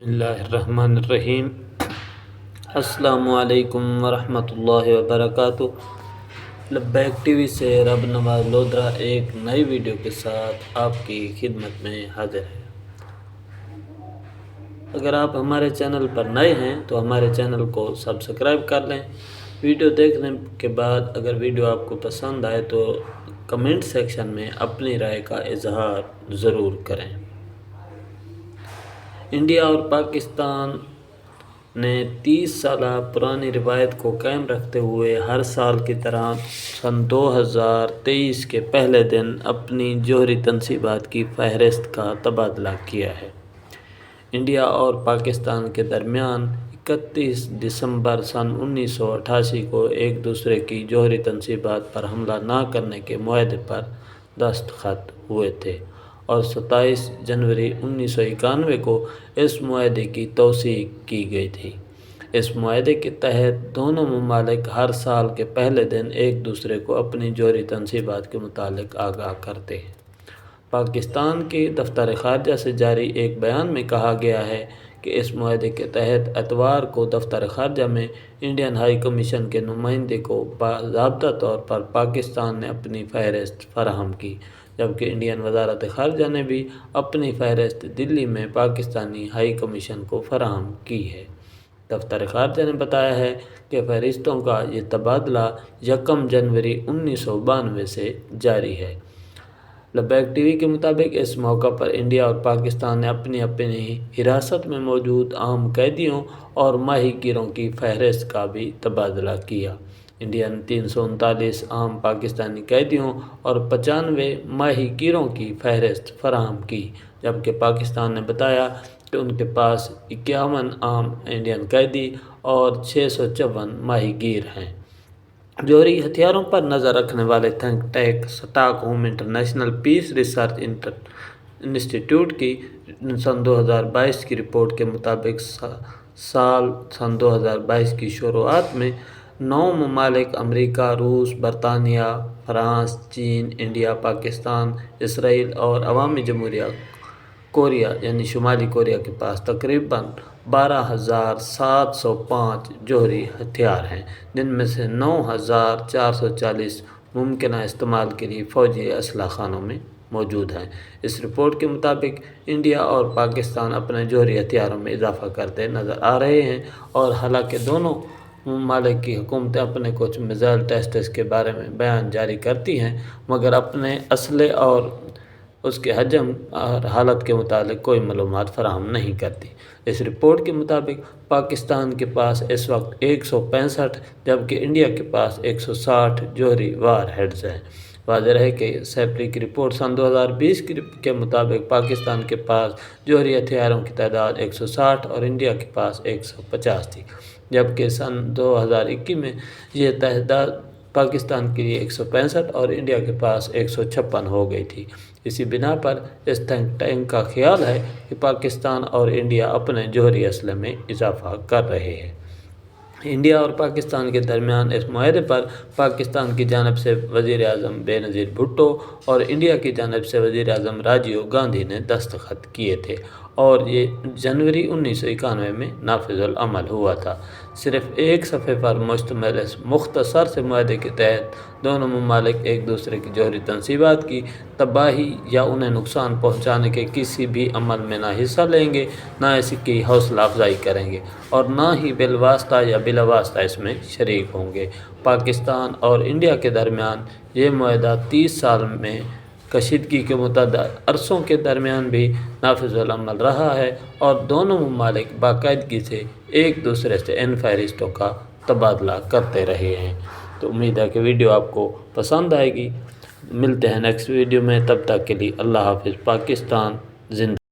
اللہ الرحمن الرحیم۔ السلام علیکم ورحمۃ اللہ وبرکاتہ۔ لبیک ٹی وی سے رب نواز لودھرا ایک نئی ویڈیو کے ساتھ آپ کی خدمت میں حاضر ہے۔ اگر آپ ہمارے چینل پر نئے ہیں تو ہمارے چینل کو سبسکرائب کر لیں۔ ویڈیو دیکھنے کے بعد اگر ویڈیو آپ کو پسند آئے تو کمنٹ سیکشن میں اپنی رائے کا اظہار ضرور کریں۔ انڈیا اور پاکستان نے 30 سالہ پرانی روایت کو قائم رکھتے ہوئے ہر سال کی طرح سن 2023 کے پہلے دن اپنی جوہری تنصیبات کی فہرست کا تبادلہ کیا ہے۔ انڈیا اور پاکستان کے درمیان 31 دسمبر سن 1988 کو ایک دوسرے کی جوہری تنصیبات پر حملہ نہ کرنے کے معاہدے پر دستخط ہوئے تھے اور 27 جنوری 1991 کو اس معاہدے کی توثیق کی گئی تھی۔ اس معاہدے کے تحت دونوں ممالک ہر سال کے پہلے دن ایک دوسرے کو اپنی جوہری تنصیبات کے متعلق آگاہ کرتے ہیں۔ پاکستان کے دفتر خارجہ سے جاری ایک بیان میں کہا گیا ہے کہ اس معاہدے کے تحت اتوار کو دفتر خارجہ میں انڈین ہائی کمیشن کے نمائندے کو باضابطہ طور پر پاکستان نے اپنی فہرست فراہم کی، جبکہ انڈین وزارت خارجہ نے بھی اپنی فہرست دلی میں پاکستانی ہائی کمیشن کو فراہم کی ہے۔ دفتر خارجہ نے بتایا ہے کہ فہرستوں کا یہ تبادلہ 1 جنوری 1992 سے جاری ہے۔ لبیک ٹی وی کے مطابق اس موقع پر انڈیا اور پاکستان نے اپنی حراست میں موجود عام قیدیوں اور ماہی گیروں کی فہرست کا بھی تبادلہ کیا۔ انڈیا نے 339 عام پاکستانی قیدیوں اور 95 ماہی گیروں کی فہرست فراہم کی، جبکہ پاکستان نے بتایا کہ ان کے پاس 51 عام انڈین قیدی اور 654 ماہی گیر ہیں۔ جوہری ہتھیاروں پر نظر رکھنے والے think tank stock home international peace research انسٹی ٹیوٹ کی سن 2022 کی رپورٹ کے مطابق سال 2022 کی شروعات میں 9 ممالک امریکہ، روس، برطانیہ، فرانس، چین، انڈیا، پاکستان، اسرائیل اور عوامی جمہوریہ کوریا یعنی شمالی کوریا کے پاس تقریباً 12,705 جوہری ہتھیار ہیں، جن میں سے 9,440 ممکنہ استعمال کے لیے فوجی اسلحہ خانوں میں موجود ہیں۔ اس رپورٹ کے مطابق انڈیا اور پاکستان اپنے جوہری ہتھیاروں میں اضافہ کرتے نظر آ رہے ہیں، اور حالانکہ دونوں ممالک کی حکومتیں اپنے کچھ میزائل ٹیسٹس کے بارے میں بیان جاری کرتی ہیں، مگر اپنے اسلحے اور اس کے حجم اور حالت کے متعلق کوئی معلومات فراہم نہیں کرتی۔ اس رپورٹ کے مطابق پاکستان کے پاس اس وقت 165 جبکہ انڈیا کے پاس 160 جوہری وار ہیڈز ہیں۔ واضح ہے کہ سیپری کی رپورٹ سن 2020 کے مطابق پاکستان کے پاس جوہری ہتھیاروں کی تعداد 160 اور انڈیا کے پاس 150 تھی، جبکہ سن 2021 میں یہ تعداد پاکستان کے لیے 165 اور انڈیا کے پاس 156 ہو گئی تھی۔ اسی بنا پر اس تھنک ٹینک کا خیال ہے کہ پاکستان اور انڈیا اپنے جوہری اسلحے میں اضافہ کر رہے ہیں۔ انڈیا اور پاکستان کے درمیان اس معاہدے پر پاکستان کی جانب سے وزیر اعظم بے نظیر بھٹو اور انڈیا کی جانب سے وزیر اعظم راجیو گاندھی نے دستخط کیے تھے، اور یہ جنوری 1991 میں نافذ العمل ہوا تھا۔ صرف ایک صفحے پر مشتمل اس مختصر سے معاہدے کے تحت دونوں ممالک ایک دوسرے کی جوہری تنصیبات کی تباہی یا انہیں نقصان پہنچانے کے کسی بھی عمل میں نہ حصہ لیں گے، نہ اس کی حوصلہ افزائی کریں گے، اور نہ ہی بالواسطہ یا بلا واسطہ اس میں شریک ہوں گے۔ پاکستان اور انڈیا کے درمیان یہ معاہدہ 30 سال میں کشیدگی کے متعدد عرصوں کے درمیان بھی نافذ العمل رہا ہے، اور دونوں ممالک باقاعدگی سے ایک دوسرے سے ان فہرستوں کا تبادلہ کرتے رہے ہیں۔ تو امید ہے کہ ویڈیو آپ کو پسند آئے گی۔ ملتے ہیں نیکسٹ ویڈیو میں، تب تک کے لیے اللہ حافظ۔ پاکستان زندہ۔